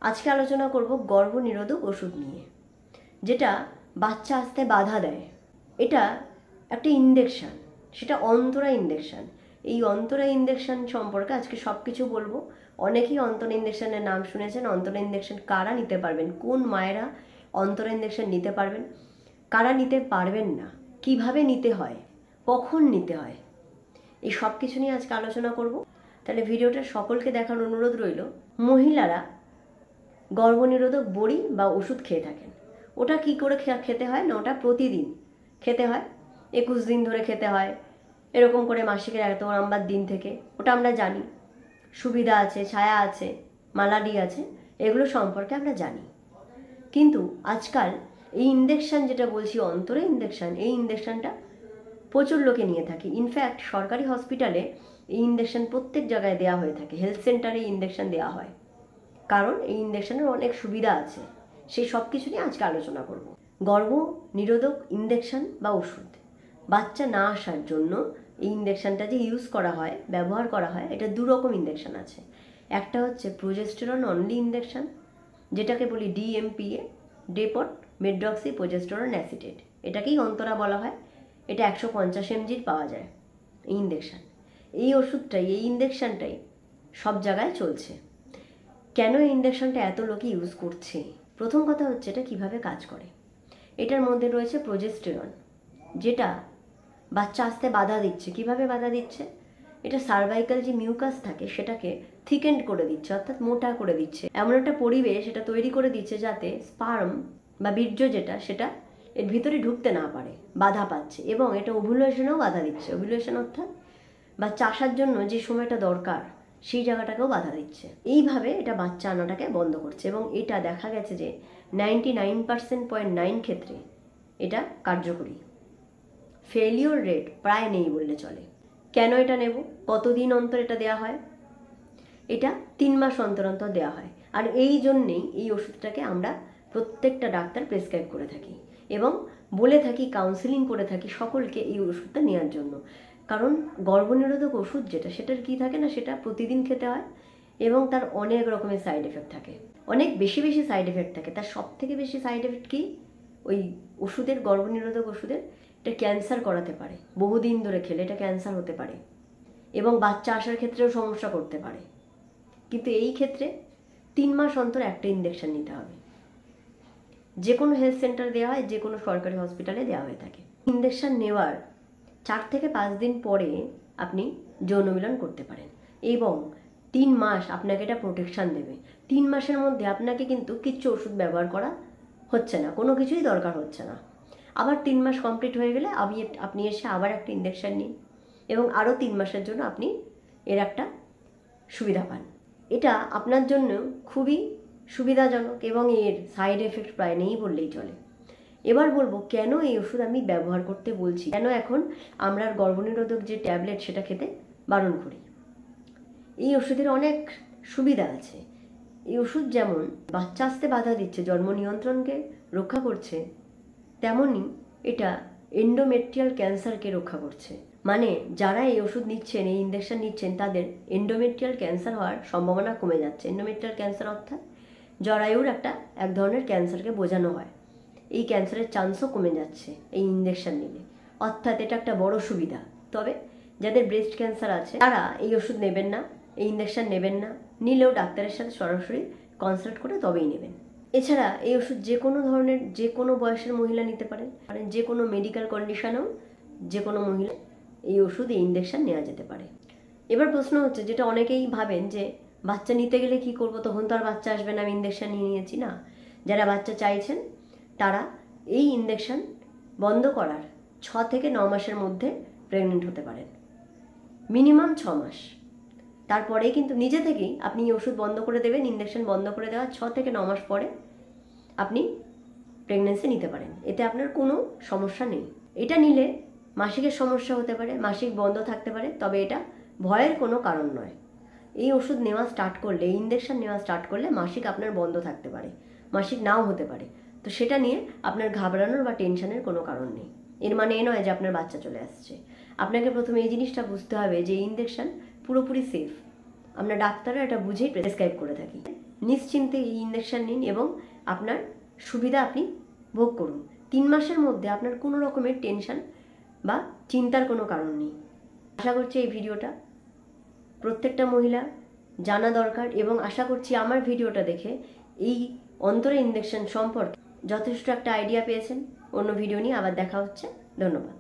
আজকে আলোচনা করব গর্ভনিরোধক ওষুধ নিয়ে, যেটা বাচ্চা আসতে বাধা দেয়। এটা একটা ইনজেকশন, সেটা অন্তরা ইনজেকশন। এই অন্তরা ইনজেকশন সম্পর্কে আজকে সব কিছু বলবো। অনেকেই অন্তরা ইনজেকশনের নাম শুনেছেন। অন্তরা ইনজেকশন কারা নিতে পারবেন, কোন মায়েরা অন্তরা ইনজেকশন নিতে পারবেন, কারা নিতে পারবেন না, কিভাবে নিতে হয়, কখন নিতে হয়, এই সব কিছু নিয়ে আজকে আলোচনা করব। তাহলে ভিডিওটা সকলকে দেখার অনুরোধ রইল। মহিলারা গর্ভনিরোধক বড়ি বা ওষুধ খেয়ে থাকেন। ওটা কি করে খেতে হয় না, ওটা প্রতিদিন খেতে হয়, 21 দিন ধরে খেতে হয়, এরকম করে মাসিকের 1 নম্বর দিন থেকে। ওটা আমরা জানি, সুবিধা আছে, ছায়া আছে, মালাডি আছে, এগুলো সম্পর্কে আমরা জানি। কিন্তু আজকাল এই ইনজেকশন যেটা বলছি, অন্তরে ইনজেকশন, এই ইনজেকশনটা প্রচুর লোকে নিয়ে থাকে। ইনফ্যাক্ট সরকারি হসপিটালে এই ইনজেকশন প্রত্যেক জায়গায় দেওয়া হয়ে থাকে। হেলথ সেন্টারে ইনজেকশন দেওয়া হয়, কারণ এই ইনজেকশনের অনেক সুবিধা আছে। সেই সব কিছু নিয়ে আজকে আলোচনা করব। গর্ভ নিরোধক ইনজেকশন বা ওষুধ, বাচ্চা না আসার জন্য এই ইনজেকশনটা যে ইউজ করা হয়, ব্যবহার করা হয়, এটা 2 রকম ইনজেকশন আছে। একটা হচ্ছে প্রোজেস্টেরন অনলি ইনজেকশন, যেটাকে বলি ডিএমপিএ, ডেপট মেড্রক্সি প্রোজেস্টেরন অ্যাসিটেট, এটাকেই অন্তরা বলা হয়। এটা 150 mg পাওয়া যায় এই ইনজেকশন। এই ওষুধটাই, এই ইনজেকশনটাই সব জায়গায় চলছে। কেন এই ইনজেকশনটা এত লোকে ইউজ করছে? প্রথম কথা হচ্ছে এটা কিভাবে কাজ করে। এটার মধ্যে রয়েছে প্রোজেস্টেরন, যেটা বাচ্চা আসতে বাধা দিচ্ছে। কিভাবে বাধা দিচ্ছে? এটা সার্ভাইকাল যে মিউকাস থাকে সেটাকে থিকেন্ড করে দিচ্ছে, অর্থাৎ মোটা করে দিচ্ছে। এমন একটা পরিবেশ এটা তৈরি করে দিচ্ছে যাতে স্পার্ম বা বীর্য যেটা, সেটা এর ভিতরে ঢুকতে না পারে, বাধা পাচ্ছে। এবং এটা ওভুলেশনেও বাধা দিচ্ছে। ওভুলেশন অর্থাৎ বাচ্চা আসার জন্য যে সময়টা দরকার, সেই জায়গাটাকেও বাধা দিচ্ছে। এইভাবে এটা বাচ্চা আনাটাকে বন্ধ করছে। এবং এটা দেখা গেছে যে 99.9% ক্ষেত্রে এটা কার্যকরী। ফেলিওর রেট প্রায় নেই বললে চলে। কেন এটা নেব? কতদিন অন্তর এটা দেওয়া হয়? এটা 3 মাস অন্তর অন্তর দেওয়া হয়। আর এই জন্যেই এই ওষুধটাকে আমরা প্রত্যেকটা ডাক্তার প্রেসক্রাইব করে থাকি এবং বলে থাকি, কাউন্সিলিং করে থাকি সকলকে এই ওষুধটা নেওয়ার জন্য। কারণ গর্ভনিরোধক ওষুধ যেটা, সেটার কি থাকে না, সেটা প্রতিদিন খেতে হয় এবং তার অনেক রকমের সাইড এফেক্ট থাকে, অনেক বেশি বেশি সাইড এফেক্ট থাকে। তার সব থেকে বেশি সাইড এফেক্ট কি? ওই ওষুধের, গর্ভনিরোধক ওষুধের, এটা ক্যান্সার করাতে পারে। বহুদিন ধরে খেলে এটা ক্যান্সার হতে পারে এবং বাচ্চা আসার ক্ষেত্রেও সমস্যা করতে পারে। কিন্তু এই ক্ষেত্রে 3 মাস অন্তর একটা ইনজেকশন নিতে হবে। যে কোনো হেলথ সেন্টারে দেওয়া হয়, যে কোনো সরকারি হসপিটালে দেওয়া হয়ে থাকে। ইনজেকশন নেওয়ার 4 থেকে 5 দিন পরে আপনি যৌন মিলন করতে পারেন এবং 3 মাস আপনাকে এটা প্রোটেকশান দেবে। 3 মাসের মধ্যে আপনাকে কিন্তু কিচ্ছু ওষুধ ব্যবহার করা হচ্ছে না, কোনো কিছুই দরকার হচ্ছে না। আবার 3 মাস কমপ্লিট হয়ে গেলে আপনি এসে আবার একটা ইনজেকশন নিন এবং আরও 3 মাসের জন্য আপনি এর একটা সুবিধা পান। এটা আপনার জন্য খুবই সুবিধাজনক এবং এর সাইড এফেক্ট প্রায় নেই বললেই চলে। এবার বলবো কেন এই ওষুধ আমি ব্যবহার করতে বলছি, কেন এখন আমরা গর্ভনিরোধক যে ট্যাবলেট সেটা খেতে বারণ করি। এই ওষুধের অনেক সুবিধা আছে। এই ওষুধ যেমন বাচ্চা আসতে বাধা দিচ্ছে, জন্ম নিয়ন্ত্রণকে রক্ষা করছে, তেমনই এটা এন্ডোমেট্রিয়াল ক্যান্সারকে রক্ষা করছে। মানে যারা এই ওষুধ নিচ্ছেন, এই ইনজেকশন নিচ্ছেন, তাদের এন্ডোমেট্রিয়াল ক্যান্সার হওয়ার সম্ভাবনা কমে যাচ্ছে। এন্ডোমেট্রিয়াল ক্যান্সার অর্থাৎ জরায়ুর এক ধরনের ক্যান্সারকে বোঝানো হয়। এই ক্যান্সারের চান্সও কমে যাচ্ছে এই ইনজেকশন নিলে, অর্থাৎ এটা একটা বড় সুবিধা। তবে যাদের ব্রেস্ট ক্যান্সার আছে তারা এই ওষুধ নেবেন না, এই ইনজেকশন নেবেন না। নিলেও ডাক্তারের সাথে সরাসরি কনসাল্ট করে তবেই নেবেন। এছাড়া এই ওষুধ যে কোনো ধরনের, যে কোনো বয়সের মহিলা নিতে পারেন। মানে যে কোনো মেডিকেল কন্ডিশনেও যে কোনো মহিলা এই ওষুধ, এই ইনজেকশন নেওয়া যেতে পারে। এবার প্রশ্ন হচ্ছে, যেটা অনেকেই ভাবেন যে বাচ্চা নিতে গেলে কি করব, তখন তো আর বাচ্চা আসবে না, আমি ইনজেকশন নিয়ে নিয়েছি। না, যারা বাচ্চা চাইছেন তারা এই ইনজেকশন বন্ধ করার 6 থেকে 9 মাসের মধ্যে প্রেগনেন্ট হতে পারেন, মিনিমাম 6 মাস। তারপরেই কিন্তু নিজে থেকেই আপনি এই ওষুধ বন্ধ করে দেবেন। ইনজেকশন বন্ধ করে দেওয়ার 6 থেকে 9 মাস পরে আপনি প্রেগনেন্সি নিতে পারেন, এতে আপনার কোনো সমস্যা নেই। এটা নিলে মাসিকের সমস্যা হতে পারে, মাসিক বন্ধ থাকতে পারে, তবে এটা ভয়ের কোনো কারণ নয়। এই ওষুধ নেওয়া স্টার্ট করলে, এই ইনজেকশন নেওয়া স্টার্ট করলে মাসিক আপনার বন্ধ থাকতে পারে, মাসিক নাও হতে পারে। তো সেটা নিয়ে আপনার ঘাবড়ানোর বা টেনশনের কোনো কারণ নেই। এর মানে এ নয় যে আপনার বাচ্চা চলে আসছে। আপনাকে প্রথমে এই জিনিসটা বুঝতে হবে যে এই ইনজেকশন পুরোপুরি সেফ। আমরা ডাক্তাররা এটা বুঝেই প্রেসক্রাইব করে থাকি। নিশ্চিন্তে এই ইঞ্জেকশন নিন এবং আপনার সুবিধা আপনি ভোগ করুন। 3 মাসের মধ্যে আপনার কোনো রকমের টেনশন বা চিন্তার কোনো কারণ নেই। আশা করছি এই ভিডিওটা প্রত্যেকটা মহিলা জানা দরকার এবং আশা করছি আমার ভিডিওটা দেখে এই অন্তরে ইঞ্জেকশন সম্পর্কে যথেষ্ট একটা আইডিয়া পেয়েছেন। অন্য ভিডিও নিয়ে আবার দেখা হচ্ছে। ধন্যবাদ।